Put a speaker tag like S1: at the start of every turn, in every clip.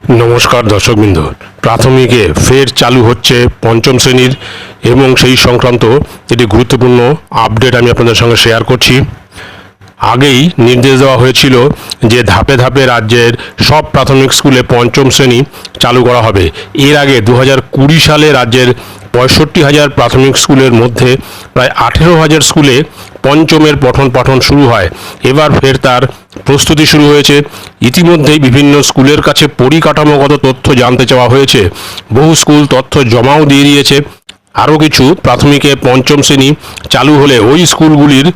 S1: নমস্কার দর্শকবৃন্দ, প্রাথমিকে ফের চালু হচ্ছে পঞ্চম শ্রেণীর এবং সেই সংক্রান্ত একটি গুরুত্বপূর্ণ আপডেট আমি আপনাদের সঙ্গে শেয়ার করছি। আগেই নির্দেশ দেওয়া হয়েছিল যে ধাপে ধাপে রাজ্যের সব প্রাথমিক স্কুলে পঞ্চম শ্রেণী চালু করা হবে। এর আগে 2020 সালে রাজ্যের 65,000 প্রাথমিক স্কুলের মধ্যে প্রায় 18,000 স্কুলে পঞ্চমের পঠন পাঠন শুরু হয়। এবার ফের তার প্রস্তুতি শুরু হয়েছে। ইতিমধ্যেই বিভিন্ন স্কুলের কাছে পরিকাঠামোগত তথ্য জানতে চাওয়া হয়েছে। বহু স্কুল তথ্য জমাও দিয়ে দিয়েছে। আরও কিছু প্রাথমিকে পঞ্চম শ্রেণী চালু হলে ওই স্কুলগুলির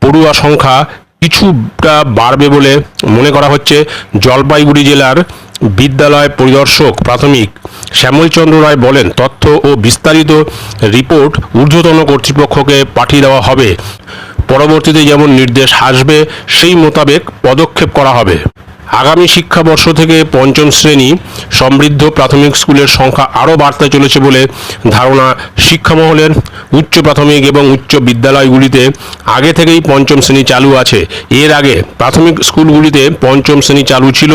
S1: পড়ুয়া সংখ্যা কিছুটা বাড়বে বলে মনে করা হচ্ছে। জলপাইগুড়ি জেলার বিদ্যালয় পরিদর্শক প্রাথমিক শ্যামলচন্দ্র রায় বলেন, তথ্য ও বিস্তারিত রিপোর্ট ঊর্ধ্বতন কর্তৃপক্ষকে পাঠিয়ে দেওয়া হবে। পরবর্তীতে যেমন নির্দেশ আসবে সেই মোতাবেক পদক্ষেপ করা হবে। আগামী শিক্ষাবর্ষ থেকে পঞ্চম শ্রেণী সমৃদ্ধ প্রাথমিক স্কুলের সংখ্যা আরও বাড়তে চলেছে বলে ধারণা শিক্ষামহলের। উচ্চ প্রাথমিক এবং উচ্চ বিদ্যালয়গুলিতে আগে থেকেই পঞ্চম শ্রেণী চালু আছে। এর আগে প্রাথমিক স্কুলগুলিতে পঞ্চম শ্রেণী চালু ছিল,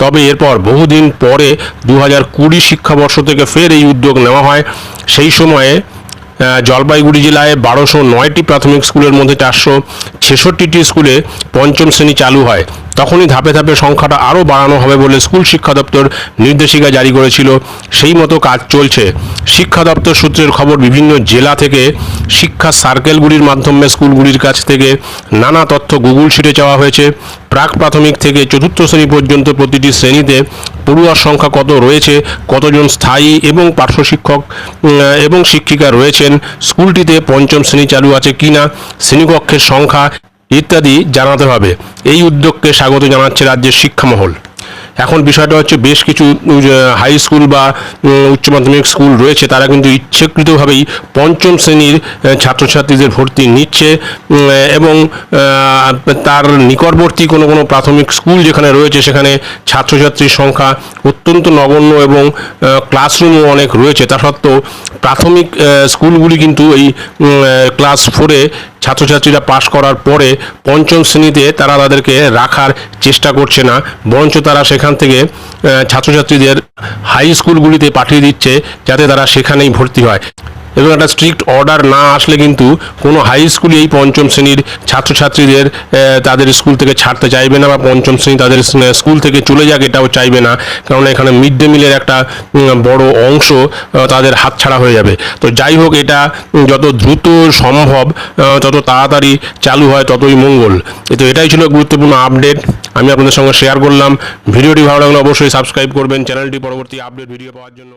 S1: তবে এরপর বহুদিন পরে 2020 শিক্ষাবর্ষ থেকে ফের এই উদ্যোগ নেওয়া হয়। সেই সময়ে জলপাইগুড়ি জেলায় 1209টি প্রাথমিক স্কুলের মধ্যে 466টি স্কুলে পঞ্চম শ্রেণী চালু হয়। তখনই ধাপে ধাপে সংখ্যাটা আরও বাড়ানো হবে বলে স্কুল শিক্ষা দপ্তর নির্দেশিকা জারি করেছিল। সেই মতো কাজ চলছে। শিক্ষা দপ্তর সূত্রের খবর, বিভিন্ন জেলা থেকে শিক্ষা সার্কেলগুলির মাধ্যমে স্কুলগুলির কাছ থেকে নানা তথ্য গুগল শিটে চাওয়া হয়েছে। প্রাক প্রাথমিক থেকে চতুর্থ শ্রেণী পর্যন্ত প্রতিটি শ্রেণীতে পড়ুয়ার সংখ্যা কত রয়েছে, কতজন স্থায়ী এবং পার্শ্ব শিক্ষক এবং শিক্ষিকা রয়েছেন, স্কুলটিতে পঞ্চম শ্রেণী চালু আছে কিনা, শ্রেণীকক্ষের সংখ্যা ইত্যাদি জানাতে হবে। এই উদ্যোগকে স্বাগত জানাচ্ছে রাজ্যের শিক্ষামহল। এখন বিষয়টা হচ্ছে, বেশ কিছু হাই স্কুল বা উচ্চ মাধ্যমিক স্কুল রয়েছে, তারা কিন্তু ইচ্ছাকৃতভাবেই পঞ্চম শ্রেণীর ছাত্রছাত্রীদের ভর্তি নিচ্ছে এবং তার নিকটবর্তী কোনো কোনো প্রাথমিক স্কুল যেখানে রয়েছে সেখানে ছাত্রছাত্রীর সংখ্যা অত্যন্ত নগণ্য এবং ক্লাসরুমও অনেক রয়েছে। তা সত্ত্বেও প্রাথমিক স্কুলগুলি কিন্তু এই ক্লাস 4-এ ছাত্রছাত্রীরা পাশ করার পরে পঞ্চম শ্রেণীতে তারা তাদেরকে রাখার চেষ্টা করছে না, বরঞ্চ তারা সেখান থেকে ছাত্রছাত্রীদের হাই স্কুলগুলিতে পাঠিয়ে দিচ্ছে যাতে তারা সেখানেই ভর্তি হয়। এবং একটা স্ট্রিক্ট অর্ডার না আসলে কিন্তু কোনো হাই স্কুলে এই পঞ্চম শ্রেণীর ছাত্রছাত্রীদের তাদের স্কুল থেকে ছাড়তে চাইবে না, বা পঞ্চম শ্রেণী তাদের স্কুল থেকে চলে যাক এটাও চাইবে না, কারণ এখানে মিড ডে মিলের একটা বড় অংশ তাদের হাতছাড়া হয়ে যাবে। তো যাই হোক, এটা যত দ্রুত সম্ভব তত তাড়াতাড়ি চালু হয় ততই মঙ্গল। তো এটাই ছিল গুরুত্বপূর্ণ আপডেট, আমি আপনাদের সঙ্গে শেয়ার করলাম। ভিডিওটি ভালো লাগলে অবশ্যই সাবস্ক্রাইব করবেন চ্যানেলটি পরবর্তী আপডেট ভিডিও পাওয়ার জন্য।